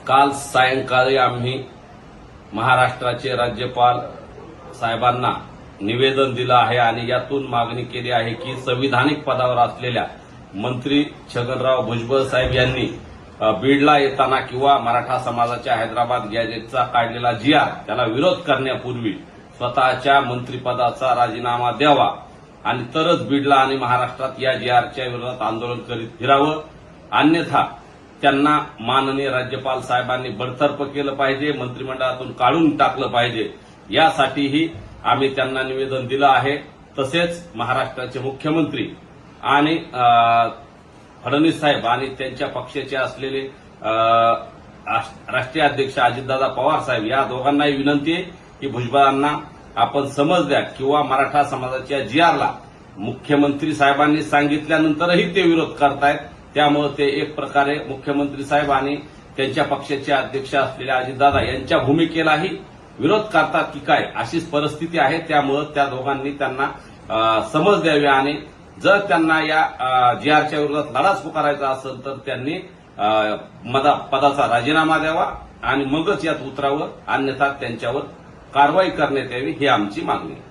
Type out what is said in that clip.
काल सायंकाळी आम्ही महाराष्ट्राचे राज्यपाल साहेबांना निवेदन दिलं आहे आणि यातून मागणी केली आहे की संविधानिक पदावर असलेल्या मंत्री छगनराव भुजबळ साहेब यांनी बीडला येताना किंवा मराठा समाजाच्या हैदराबाद गॅजेटचा काढलेला जीआर त्याला विरोध करण्यापूर्वी स्वतःच्या मंत्रिपदाचा राजीनामा द्यावा आणि तरच बीडला आणि महाराष्ट्रात या जीआरच्या विरोधात आंदोलन करीत फिरावं, अन्यथा त्यांना माननीय राज्यपाल साहेबांनी बडतर्फ केलं पाहिजे, मंत्रिमंडळातून काढून टाकलं पाहिजे। यासाठीही आम्ही त्यांना निवेदन दिलं आहे। तसेच महाराष्ट्राचे मुख्यमंत्री आणि फडणवीस साहेब आणि त्यांच्या पक्षाचे असलेले राष्ट्रीय अध्यक्ष अजितदादा पवार साहेब या दोघांनाही विनंती आहे की भुजबळांना आपण समज द्या किंवा मराठा समाजाच्या जीआरला मुख्यमंत्री साहेबांनी सांगितल्यानंतरही ते विरोध करतायत। त्यामुळे ते एक प्रकारे मुख्यमंत्री साहेब आणि त्यांच्या पक्षाचे अध्यक्ष असलेल्या अजितदादा यांच्या भूमिकेलाही विरोध करतात की काय, अशीच परिस्थिती आहे। त्यामुळे त्या दोघांनी त्यांना समज द्यावी आणि जर त्यांना या जीआरच्या विरोधात लढाच पुकारायचा असेल तर त्यांनी पदाचा राजीनामा द्यावा आणि मगच यात उतरावं, अन्यथा त्यांच्यावर कारवाई करण्यात यावी, ही आमची मागणी आहे।